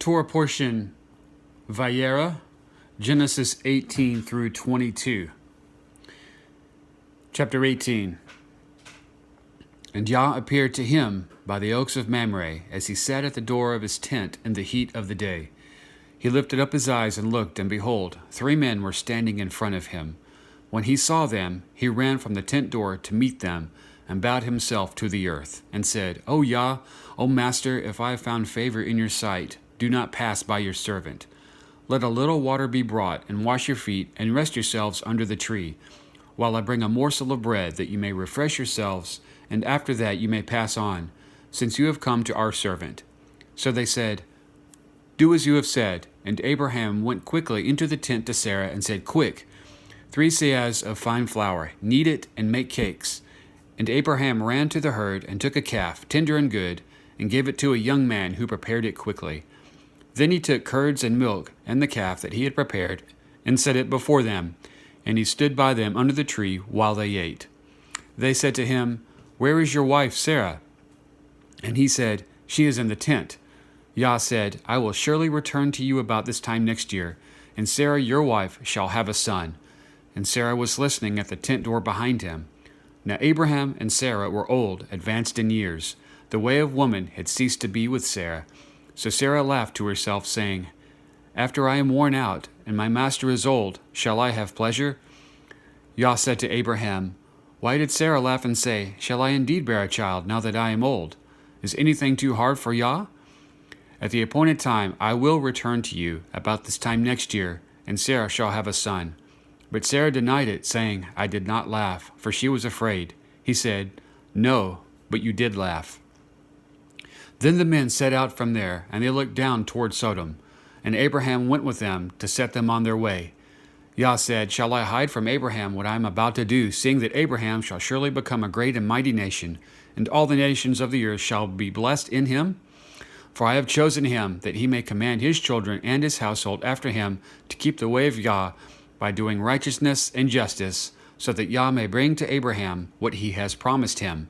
Torah portion, Vayera, Genesis 18 through 22. Chapter 18. And Yah appeared to him by the oaks of Mamre, as he sat at the door of his tent in the heat of the day. He lifted up his eyes and looked, and behold, 3 men were standing in front of him. When he saw them, he ran from the tent door to meet them, and bowed himself to the earth, and said, O Yah, O Master, if I have found favor in your sight, do not pass by your servant. Let a little water be brought, and wash your feet, and rest yourselves under the tree, while I bring a morsel of bread, that you may refresh yourselves, and after that you may pass on, since you have come to our servant. So they said, Do as you have said. And Abraham went quickly into the tent to Sarah, and said, Quick, 3 seahs of fine flour, knead it, and make cakes. And Abraham ran to the herd, and took a calf, tender and good, and gave it to a young man, who prepared it quickly. Then he took curds and milk, and the calf that he had prepared, and set it before them, and he stood by them under the tree while they ate. They said to him, Where is your wife Sarah? And he said, She is in the tent. Yah said, I will surely return to you about this time next year, and Sarah your wife shall have a son. And Sarah was listening at the tent door behind him. Now Abraham and Sarah were old, advanced in years. The way of woman had ceased to be with Sarah. So Sarah laughed to herself, saying, After I am worn out, and my master is old, shall I have pleasure? Yah said to Abraham, Why did Sarah laugh and say, Shall I indeed bear a child, now that I am old? Is anything too hard for Yah? At the appointed time I will return to you about this time next year, and Sarah shall have a son. But Sarah denied it, saying, I did not laugh, for she was afraid. He said, No, but you did laugh. Then the men set out from there, and they looked down toward Sodom. And Abraham went with them to set them on their way. Yah said, Shall I hide from Abraham what I am about to do, seeing that Abraham shall surely become a great and mighty nation, and all the nations of the earth shall be blessed in him? For I have chosen him, that he may command his children and his household after him to keep the way of Yah, by doing righteousness and justice, so that Yah may bring to Abraham what he has promised him.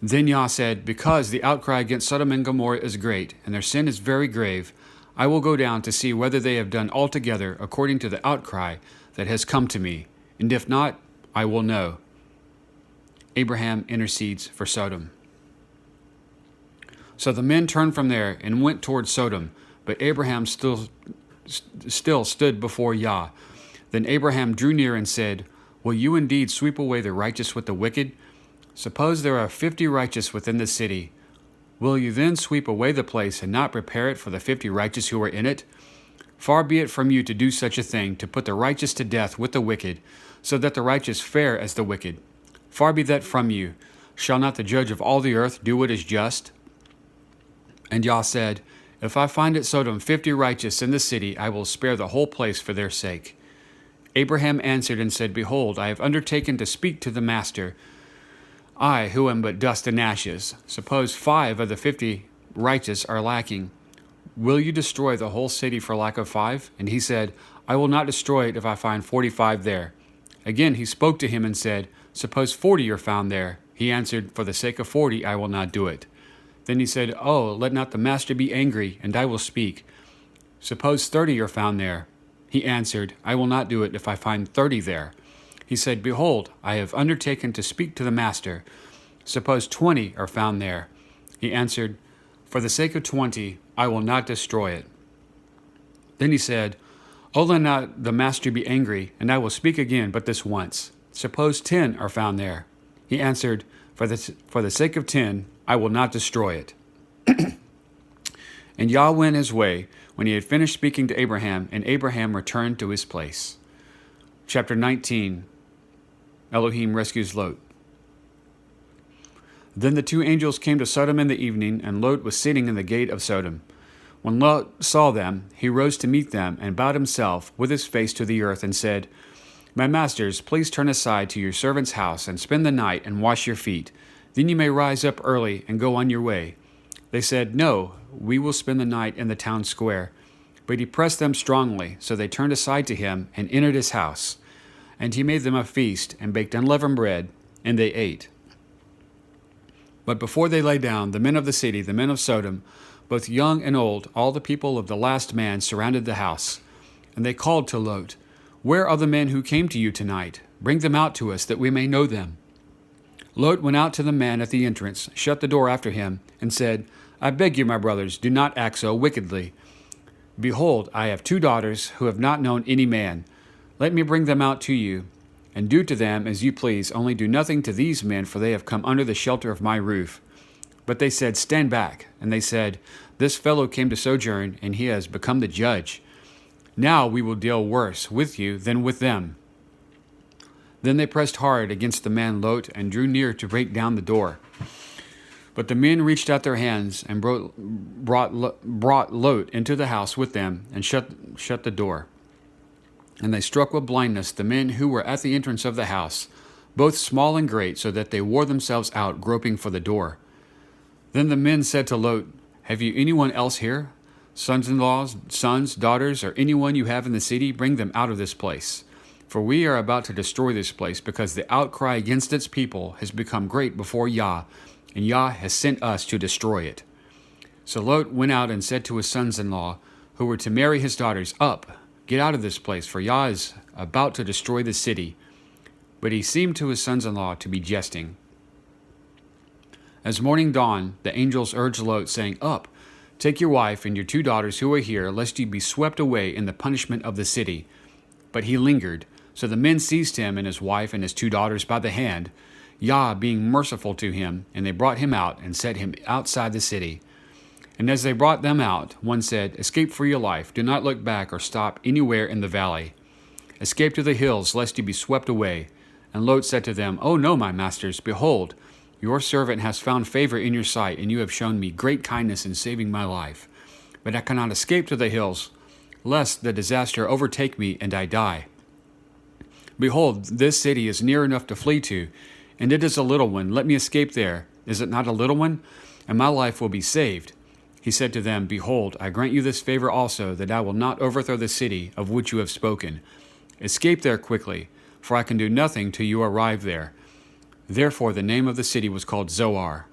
Then Yah said, Because the outcry against Sodom and Gomorrah is great, and their sin is very grave, I will go down to see whether they have done altogether according to the outcry that has come to me, and if not, I will know. Abraham intercedes for Sodom. So the men turned from there and went toward Sodom, but Abraham still stood before Yah. Then Abraham drew near and said, Will you indeed sweep away the righteous with the wicked? Suppose there are 50 righteous within the city. Will you then sweep away the place and not prepare it for the 50 righteous who are in it? Far be it from you to do such a thing, to put the righteous to death with the wicked, so that the righteous fare as the wicked. Far be that from you. Shall not the judge of all the earth do what is just? And Yah said, If I find at Sodom 50 righteous in the city, I will spare the whole place for their sake. Abraham answered and said, Behold, I have undertaken to speak to the master, I, who am but dust and ashes. Suppose 5 of the 50 righteous are lacking. Will you destroy the whole city for lack of 5? And he said, I will not destroy it if I find 45 there. Again he spoke to him and said, Suppose 40 are found there. He answered, For the sake of 40 I will not do it. Then he said, Oh, let not the master be angry, and I will speak. Suppose 30 are found there. He answered, I will not do it if I find 30 there. He said, Behold, I have undertaken to speak to the master. Suppose 20 are found there. He answered, For the sake of 20, I will not destroy it. Then he said, Oh, let not the master be angry, and I will speak again but this once. Suppose 10 are found there. He answered, For the sake of 10, I will not destroy it. And Yah went his way when he had finished speaking to Abraham, and Abraham returned to his place. Chapter 19. Elohim rescues Lot. Then the 2 angels came to Sodom in the evening, and Lot was sitting in the gate of Sodom. When Lot saw them, he rose to meet them, and bowed himself with his face to the earth, and said, My masters, please turn aside to your servant's house, and spend the night, and wash your feet. Then you may rise up early, and go on your way. They said, No, we will spend the night in the town square. But he pressed them strongly, so they turned aside to him, and entered his house. And he made them a feast, and baked unleavened bread, and they ate. But before they lay down, the men of the city, the men of Sodom, both young and old, all the people of the last man surrounded the house. And they called to Lot, "Where are the men who came to you tonight? Bring them out to us, that we may know them." Lot went out to the man at the entrance, shut the door after him, and said, "I beg you, my brothers, do not act so wickedly. Behold, I have 2 daughters who have not known any man. Let me bring them out to you, and do to them as you please, only do nothing to these men, for they have come under the shelter of my roof." But they said, "Stand back." And they said, "This fellow came to sojourn, and he has become the judge. Now we will deal worse with you than with them." Then they pressed hard against the man Lot and drew near to break down the door. But the men reached out their hands and brought Lot into the house with them and shut the door. And they struck with blindness the men who were at the entrance of the house, both small and great, so that they wore themselves out groping for the door. Then the men said to Lot, "Have you anyone else here? Sons-in-laws, sons, daughters, or anyone you have in the city? Bring them out of this place. For we are about to destroy this place, because the outcry against its people has become great before Yah, and Yah has sent us to destroy it." So Lot went out and said to his sons-in-law, who were to marry his daughters, "Up, get out of this place, for Yah is about to destroy the city." But he seemed to his sons-in-law to be jesting. As morning dawned, the angels urged Lot, saying, "Up, take your wife and your 2 daughters who are here, lest you be swept away in the punishment of the city." But he lingered. So the men seized him and his wife and his 2 daughters by the hand, Yah being merciful to him, and they brought him out and set him outside the city. And as they brought them out, one said, "Escape for your life. Do not look back or stop anywhere in the valley. Escape to the hills, lest you be swept away." And Lot said to them, "Oh no, my masters, behold, your servant has found favor in your sight, and you have shown me great kindness in saving my life. But I cannot escape to the hills, lest the disaster overtake me and I die. Behold, this city is near enough to flee to, and it is a little one. Let me escape there. Is it not a little one? And my life will be saved." He said to them, "Behold, I grant you this favor also, that I will not overthrow the city of which you have spoken. Escape there quickly, for I can do nothing till you arrive there." Therefore the name of the city was called Zoar.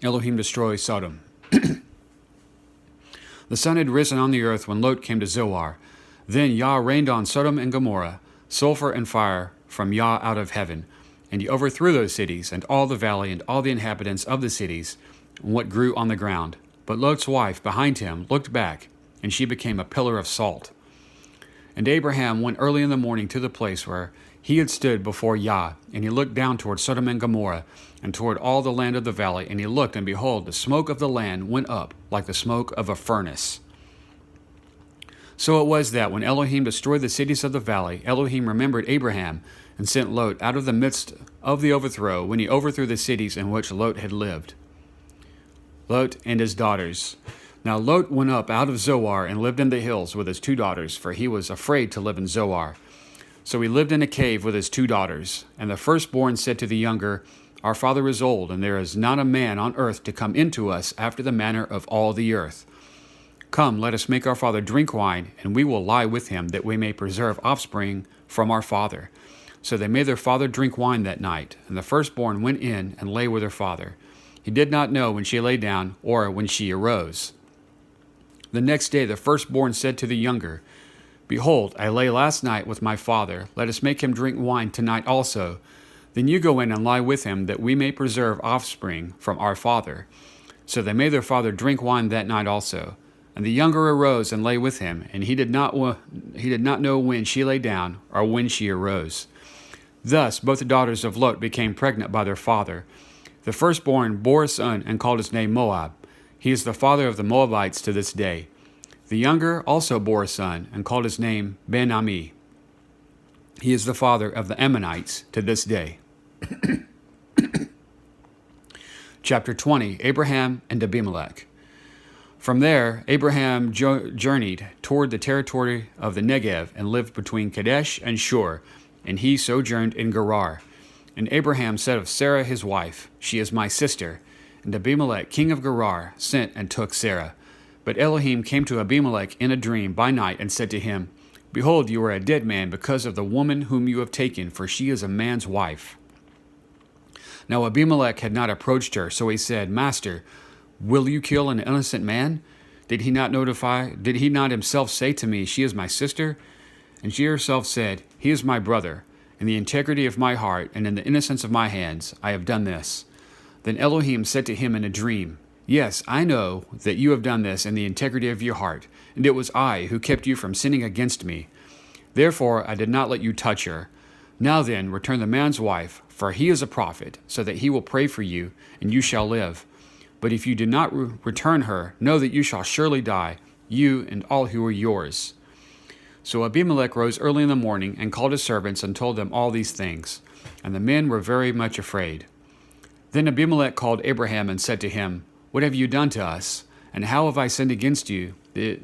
Elohim destroys Sodom. The sun had risen on the earth when Lot came to Zoar. Then Yah rained on Sodom and Gomorrah sulfur and fire from Yah out of heaven, and he overthrew those cities, and all the valley, and all the inhabitants of the cities, and what grew on the ground. But Lot's wife behind him looked back, and she became a pillar of salt. And Abraham went early in the morning to the place where he had stood before Yah, and he looked down toward Sodom and Gomorrah, and toward all the land of the valley, and he looked, and behold, the smoke of the land went up like the smoke of a furnace. So it was that when Elohim destroyed the cities of the valley, Elohim remembered Abraham, and sent Lot out of the midst of the overthrow, when he overthrew the cities in which Lot had lived. Lot and his daughters. Now Lot went up out of Zoar and lived in the hills with his 2 daughters, for he was afraid to live in Zoar. So he lived in a cave with his 2 daughters. And the firstborn said to the younger, "Our father is old, and there is not a man on earth to come into us after the manner of all the earth. Come, let us make our father drink wine, and we will lie with him, that we may preserve offspring from our father." So they made their father drink wine that night, and the firstborn went in and lay with her father. He did not know when she lay down or when she arose. The next day the firstborn said to the younger, "Behold, I lay last night with my father. Let us make him drink wine tonight also. Then you go in and lie with him, that we may preserve offspring from our father." So they made their father drink wine that night also. And the younger arose and lay with him, and he did not know when she lay down or when she arose. Thus both the daughters of Lot became pregnant by their father. The firstborn bore a son and called his name Moab. He is the father of the Moabites to this day. The younger also bore a son and called his name Ben-Ami. He is the father of the Ammonites to this day. Chapter 20, Abraham and Abimelech. From there, Abraham journeyed toward the territory of the Negev and lived between Kadesh and Shur, and he sojourned in Gerar. And Abraham said of Sarah his wife, "She is my sister." And Abimelech, king of Gerar, sent and took Sarah. But Elohim came to Abimelech in a dream by night and said to him, "Behold, you are a dead man because of the woman whom you have taken, for she is a man's wife." Now Abimelech had not approached her, so he said, "Master, Will you kill an innocent man? Did he not himself say to me, she is my sister? And she herself said, he is my brother. In the integrity of my heart and in the innocence of my hands, I have done this. Then Elohim said to him in a dream, yes, I know that you have done this in the integrity of your heart, and it was I who kept you from sinning against me. Therefore I did not let you touch her. Now then, return the man's wife, for he is a prophet, so that he will pray for you, and you shall live. But if you do not return her, know that you shall surely die, you and all who are yours. So Abimelech rose early in the morning and called his servants and told them all these things. And the men were very much afraid. Then Abimelech called Abraham and said to him, what have you done to us? And how have I sinned against you, that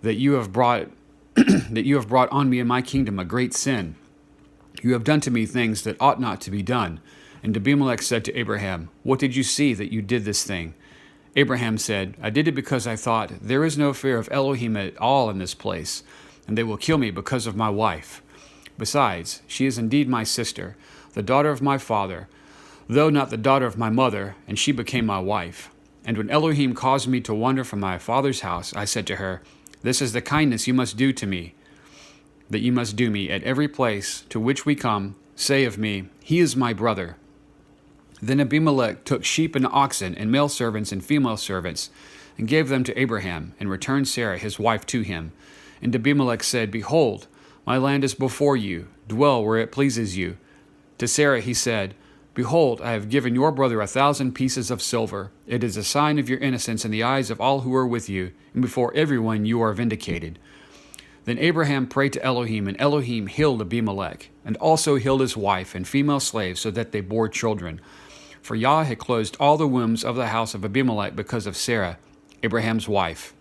you have brought on me and my kingdom a great sin? You have done to me things that ought not to be done. And Abimelech said to Abraham, what did you see that you did this thing? Abraham said, I did it because I thought, there is no fear of Elohim at all in this place, and they will kill me because of my wife. Besides, she is indeed my sister, the daughter of my father, though not the daughter of my mother, and she became my wife. And when Elohim caused me to wander from my father's house, I said to her, this is the kindness you must do to me, that you must do me at every place to which we come. Say of me, he is my brother. Then Abimelech took sheep and oxen and male servants and female servants and gave them to Abraham and returned Sarah his wife to him. And Abimelech said, behold, my land is before you. Dwell where it pleases you. To Sarah he said, behold, I have given your brother 1,000 pieces of silver. It is a sign of your innocence in the eyes of all who are with you, and before everyone you are vindicated. Then Abraham prayed to Elohim, and Elohim healed Abimelech, and also healed his wife and female slaves, so that they bore children. For Yah had closed all the wombs of the house of Abimelech because of Sarah, Abraham's wife.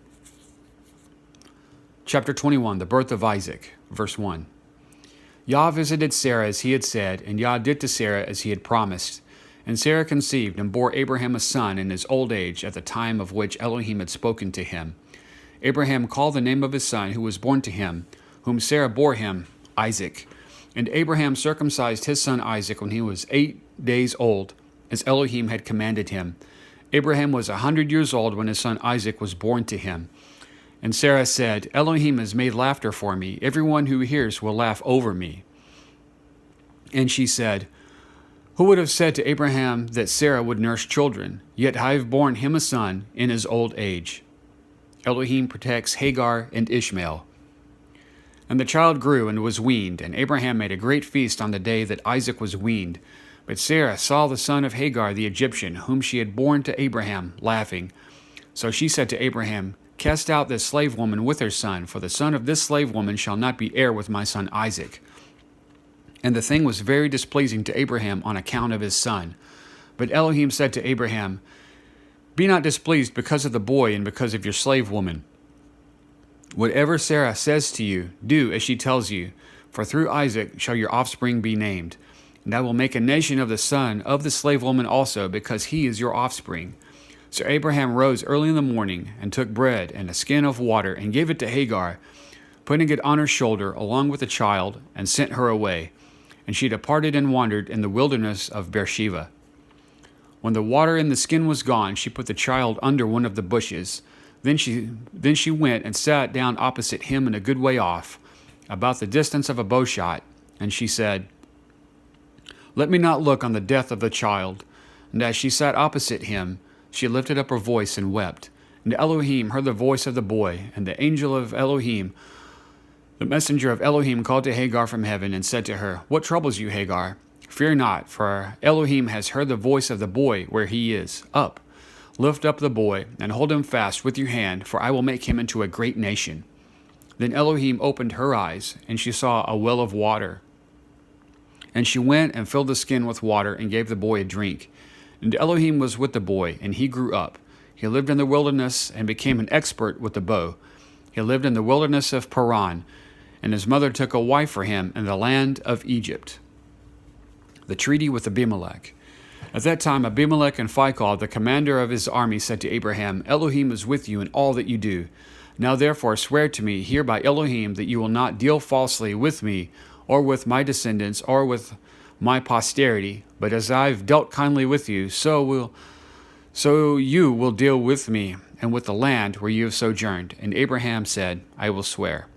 Chapter 21, the birth of Isaac, verse 1. Yah visited Sarah as he had said, and Yah did to Sarah as he had promised. And Sarah conceived and bore Abraham a son in his old age at the time of which Elohim had spoken to him. Abraham called the name of his son who was born to him, whom Sarah bore him, Isaac. And Abraham circumcised his son Isaac when he was 8 days old, as Elohim had commanded him. Abraham was 100 years old when his son Isaac was born to him. And Sarah said, Elohim has made laughter for me. Everyone who hears will laugh over me. And she said, who would have said to Abraham that Sarah would nurse children? Yet I have borne him a son in his old age. Elohim protects Hagar and Ishmael. And the child grew and was weaned, and Abraham made a great feast on the day that Isaac was weaned. But Sarah saw the son of Hagar the Egyptian, whom she had borne to Abraham, laughing. So she said to Abraham, cast out this slave woman with her son, for the son of this slave woman shall not be heir with my son Isaac. And the thing was very displeasing to Abraham on account of his son. But Elohim said to Abraham, be not displeased because of the boy and because of your slave woman. Whatever Sarah says to you, do as she tells you, for through Isaac shall your offspring be named. And I will make a nation of the son of the slave woman also, because he is your offspring. So Abraham rose early in the morning, and took bread and a skin of water, and gave it to Hagar, putting it on her shoulder along with the child, and sent her away. And she departed and wandered in the wilderness of Beersheba. When the water in the skin was gone, she put the child under one of the bushes. Then she went and sat down opposite him and a good way off, about the distance of a bow shot. And she said, let me not look on the death of the child. And as she sat opposite him, she lifted up her voice and wept. And Elohim heard the voice of the boy, and the angel of Elohim, the messenger of Elohim, called to Hagar from heaven and said to her, what troubles you, Hagar? Fear not, for Elohim has heard the voice of the boy where he is. Up, lift up the boy, and hold him fast with your hand, for I will make him into a great nation. Then Elohim opened her eyes, and she saw a well of water. And she went and filled the skin with water and gave the boy a drink. And Elohim was with the boy, and he grew up. He lived in the wilderness and became an expert with the bow. He lived in the wilderness of Paran, and his mother took a wife for him in the land of Egypt. The treaty with Abimelech. At that time Abimelech and Phicol, the commander of his army, said to Abraham, Elohim is with you in all that you do. Now therefore swear to me here by Elohim that you will not deal falsely with me, or with my descendants, or with my posterity, but as I've dealt kindly with you, so So you will deal with me and with the land where you have sojourned. And Abraham said, I will swear.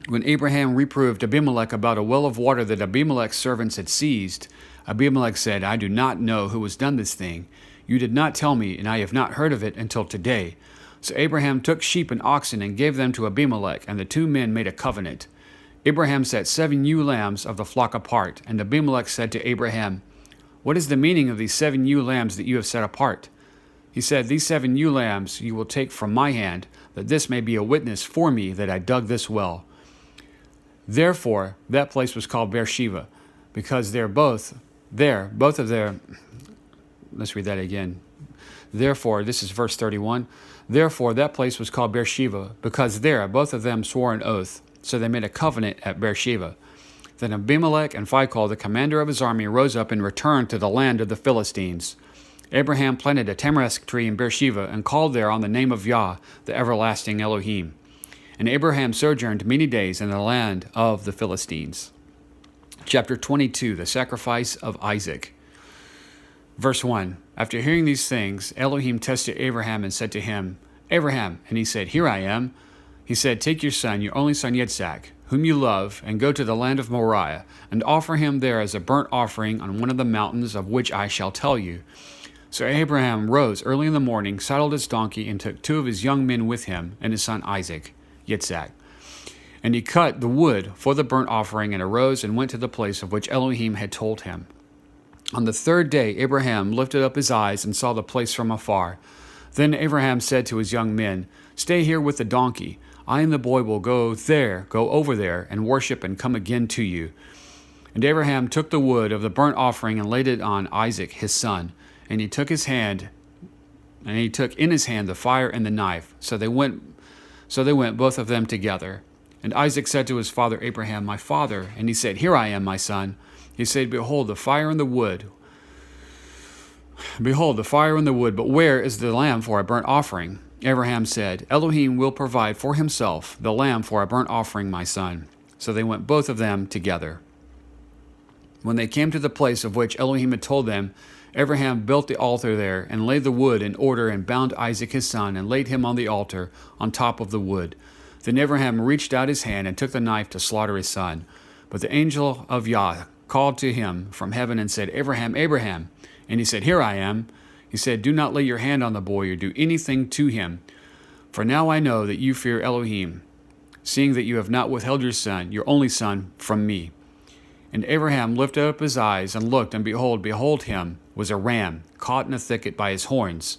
When Abraham reproved Abimelech about a well of water that Abimelech's servants had seized, Abimelech said, I do not know who has done this thing. You did not tell me, and I have not heard of it until today. So Abraham took sheep and oxen and gave them to Abimelech, and the two men made a covenant. Abraham set 7 ewe lambs of the flock apart, and Abimelech said to Abraham, What is the meaning of these 7 ewe lambs that you have set apart? He said, These 7 ewe lambs you will take from my hand, that this may be a witness for me that I dug this well. Therefore, that place was called Beersheba, because both of their, let's read that again. Therefore, this is verse 31. Therefore, that place was called Beersheba, because there both of them swore an oath. So they made a covenant at Beersheba. Then Abimelech and Phicol, the commander of his army, rose up and returned to the land of the Philistines. Abraham planted a tamarisk tree in Beersheba and called there on the name of Yah, the everlasting Elohim. And Abraham sojourned many days in the land of the Philistines. Chapter 22, the sacrifice of Isaac. Verse 1, After hearing these things, Elohim tested Abraham and said to him, Abraham, and he said, Here I am. He said, Take your son, your only son Yitzhak, whom you love, and go to the land of Moriah, and offer him there as a burnt offering on one of the mountains of which I shall tell you. So Abraham rose early in the morning, saddled his donkey, and took 2 of his young men with him, and his son Isaac. Yitzhak. And he cut the wood for the burnt offering and arose and went to the place of which Elohim had told him. On the 3rd day Abraham lifted up his eyes and saw the place from afar. Then Abraham said to his young men, Stay here with the donkey. I and the boy will go over there, and worship and come again to you. And Abraham took the wood of the burnt offering and laid it on Isaac his son. And he took in his hand the fire and the knife. So they went both of them together. And Isaac said to his father Abraham, My father. And he said, Here I am, my son. He said, Behold, the fire and the wood. But where is the lamb for a burnt offering? Abraham said, Elohim will provide for himself the lamb for a burnt offering, my son. So they went both of them together. When they came to the place of which Elohim had told them, Abraham built the altar there, and laid the wood in order, and bound Isaac his son, and laid him on the altar, on top of the wood. Then Abraham reached out his hand, and took the knife to slaughter his son. But the angel of Yah called to him from heaven, and said, Abraham, Abraham. And he said, Here I am. He said, Do not lay your hand on the boy, or do anything to him. For now I know that you fear Elohim, seeing that you have not withheld your son, your only son, from me. And Abraham lifted up his eyes and looked, and behold him was a ram, caught in a thicket by his horns.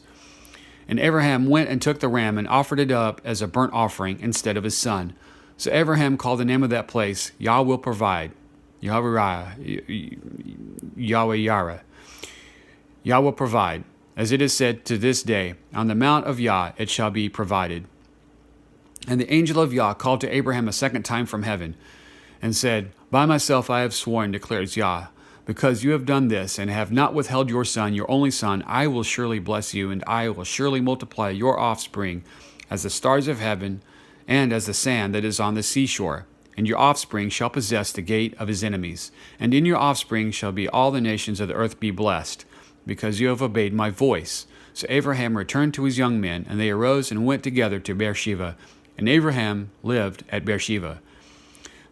And Abraham went and took the ram and offered it up as a burnt offering instead of his son. So Abraham called the name of that place, Yah will provide. Yahweh Yara. Yah will provide. As it is said to this day, on the mount of Yah it shall be provided. And the angel of Yah called to Abraham a second time from heaven, and said, By myself I have sworn, declares Yah, because you have done this, and have not withheld your son, your only son, I will surely bless you, and I will surely multiply your offspring as the stars of heaven, and as the sand that is on the seashore. And your offspring shall possess the gate of his enemies. And in your offspring shall be all the nations of the earth be blessed, because you have obeyed my voice. So Abraham returned to his young men, and they arose and went together to Beersheba. And Abraham lived at Beersheba.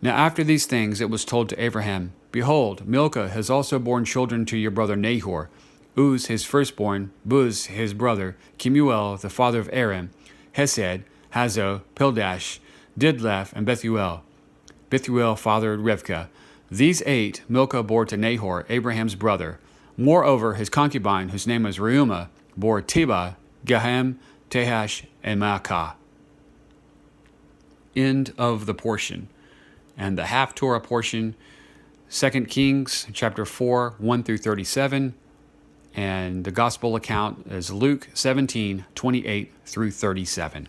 Now after these things it was told to Abraham, Behold, Milcah has also borne children to your brother Nahor, Uz his firstborn, Buz his brother, Kemuel the father of Aram, Hesed, Hazo, Pildash, Didlaph, and Bethuel. Bethuel fathered Rivkah. These 8 Milcah bore to Nahor, Abraham's brother. Moreover, his concubine, whose name was Reumah, bore Tebah, Gaham, Tehash, and Maacah. End of the portion. And the half-Torah portion, 2 Kings chapter 4, 1 through 37, and the gospel account is Luke 17, 28 through 37.